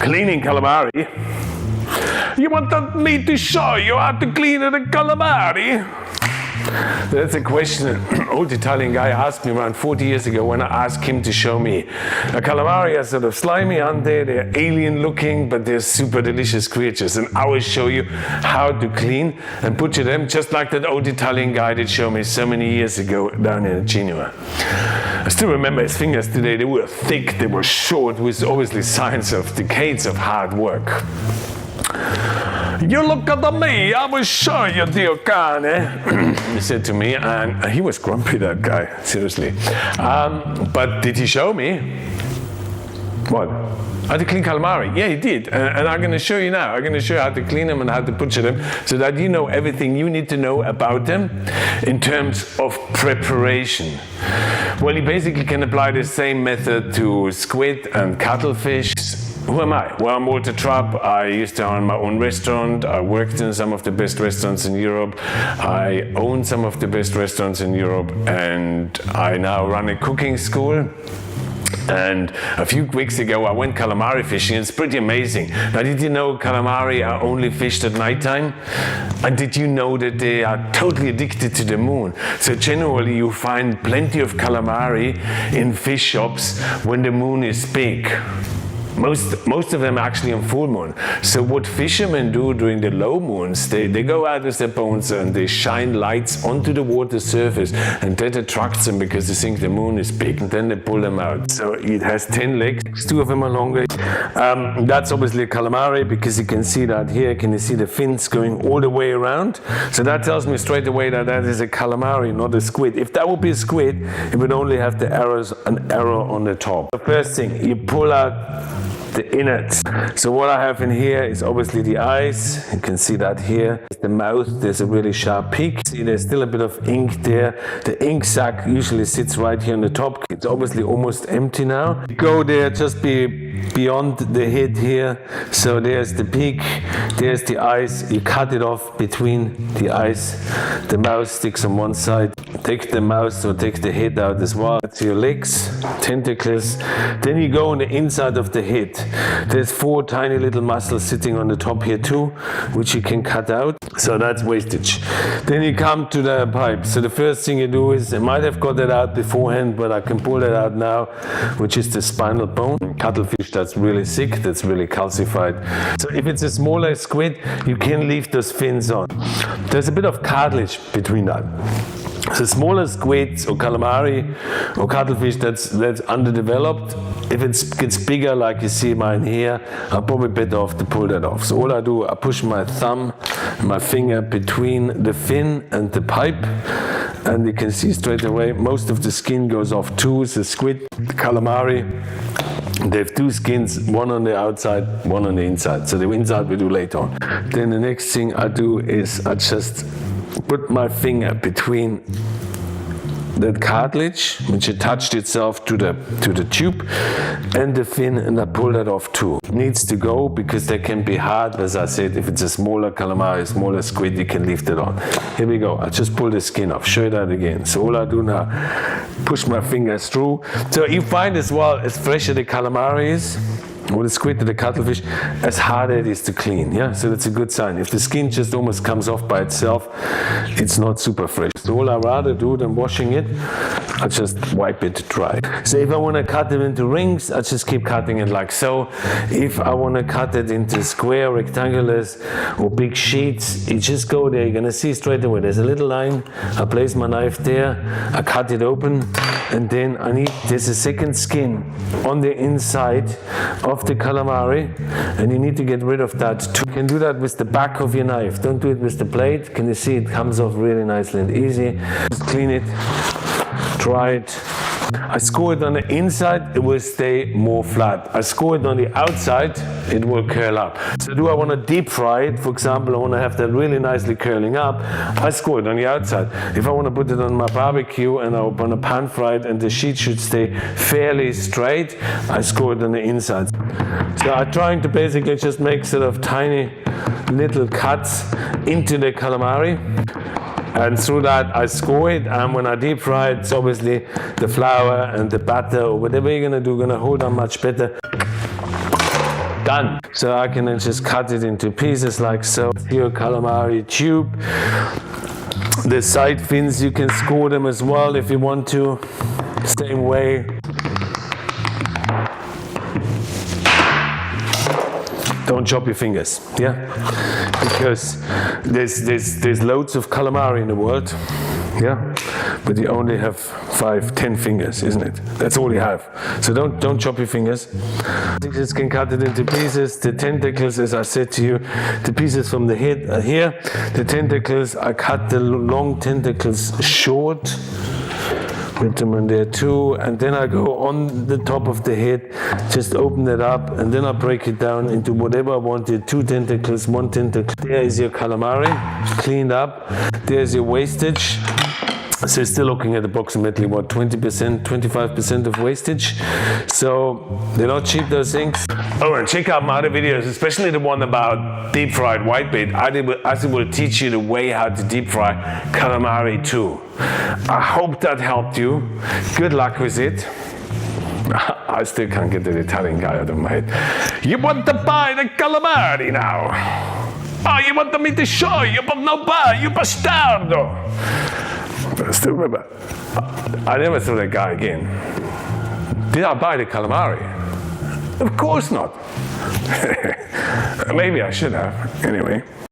Cleaning calamari? You wanted me to show you how to clean a calamari? That's a question an old Italian guy asked me around 40 years ago when I asked him to show me. A calamari are sort of slimy, aren't they? They're alien looking, but they're super delicious creatures. And I will show you how to clean and butcher them, just like that old Italian guy did show me so many years ago down in Genoa. I still remember his fingers today. They were thick, they were short, with obviously signs of decades of hard work. You look at me, I will show you, dear cane, he said to me, and he was grumpy, that guy, seriously. But did he show me? What? How to clean calamari? Yeah, he did, and I'm going to show you now. I'm going to show you how to clean them and how to butcher them, so that you know everything you need to know about them in terms of preparation. Well, you basically can apply the same method to squid and cuttlefish. Who am I? Well, I'm Walter Trupp. I used to own my own restaurant. I worked in some of the best restaurants in Europe. I own some of the best restaurants in Europe, and I now run a cooking school. And a few weeks ago I went calamari fishing. It's pretty amazing. Now, did you know calamari are only fished at nighttime? And did you know that they are totally addicted to the moon? So generally you find plenty of calamari in fish shops when the moon is big. Most of them actually on full moon. So what fishermen do during the low moons, they go out with their boats and they shine lights onto the water surface, and that attracts them because they think the moon is big, and then they pull them out. So it has 10 legs, 2 of them are longer. That's obviously a calamari, because you can see that here. Can you see the fins going all the way around? So that tells me straight away that that is a calamari, not a squid. If that would be a squid, it would only have an arrow on the top. The first thing, you pull out the innards. So what I have in here is obviously the eyes. You can see that here. The mouth, there's a really sharp peak. See, there's still a bit of ink there. The ink sac usually sits right here on the top. It's obviously almost empty now. Go there, just beyond the head here. So there's the beak, there's the eyes. You cut it off between the eyes. The mouth sticks on one side. Take the mouth or take the head out as well. That's your legs, tentacles. Then you go on the inside of the head. There's 4 tiny little muscles sitting on the top here too, which you can cut out. So that's wastage. Then you come to the pipe. So the first thing you do is, I might have got that out beforehand, but I can pull that out now, which is the spinal bone. Cuttlefish, that's really sick, that's really calcified. So if it's a smaller squid, you can leave those fins on. There's a bit of cartilage between that. So smaller squids or calamari or cuttlefish, that's underdeveloped. If it gets bigger, like you see mine here, I'm probably better off to pull that off. So all I do, I push my thumb and my finger between the fin and the pipe, and you can see straight away most of the skin goes off too. It's the squid, the calamari. They have 2 skins, one on the outside, one on the inside. So the inside we do later on. Then the next thing I do is I just put my finger between that cartilage, which attached itself to the tube, and the fin, and I pull that off too. It needs to go because they can be hard. As I said, if it's a smaller calamari, smaller squid, you can leave that on. Here we go. I just pull the skin off. Show you that again. So all I do now, push my fingers through. So you find as well, as fresher the calamari is, or the squid or the cuttlefish, as harder it is to clean. Yeah, so that's a good sign. If the skin just almost comes off by itself, it's not super fresh. So all I rather do than washing it, I just wipe it dry. So if I want to cut it into rings, I just keep cutting it like so. If I want to cut it into square, rectangulars, or big sheets, you just go there. You're gonna see straight away. There's a little line. I place my knife there. I cut it open, and then there's a second skin on the inside of the calamari, and you need to get rid of that too. You can do that with the back of your knife. Don't do it with the blade. Can you see it comes off really nicely and easy? Just clean it, dry it. I score it on the inside, it will stay more flat. I score it on the outside, it will curl up. So do I want to deep fry it? For example, I want to have that really nicely curling up. I score it on the outside. If I want to put it on my barbecue and I want to pan fry it and the sheet should stay fairly straight, I score it on the inside. So I'm trying to basically just make sort of tiny little cuts into the calamari. And through that I score it, and when I deep fry it, it's obviously the flour and the butter or whatever you're gonna do, gonna hold on much better. Done. So I can then just cut it into pieces like so. Here, calamari tube. The side fins, you can score them as well if you want to. Same way. Don't chop your fingers, yeah? Because there's loads of calamari in the world, yeah? But you only have 5, 10 fingers, isn't it? That's all you have. So don't chop your fingers. You just can cut it into pieces. The tentacles, as I said to you, the pieces from the head are here. The tentacles, I cut the long tentacles short. Put them in there too, and then I go on the top of the head, just open it up, and then I break it down into whatever I wanted. 2 tentacles, 1 tentacle. There is your calamari, cleaned up. There's your wastage. So you're still looking at approximately what, 20%, 25% of wastage. So they're not cheap, those things. Oh, and check out my other videos, especially the one about deep fried whitebait. I will teach you the way how to deep fry calamari too. I hope that helped you. Good luck with it. I still can't get the Italian guy out of my head. You want to buy the calamari now? Oh, you want me to show you, but no buy, you bastardo. But I still remember, I never saw that guy again. Did I buy the calamari? Of course not. Maybe I should have, anyway.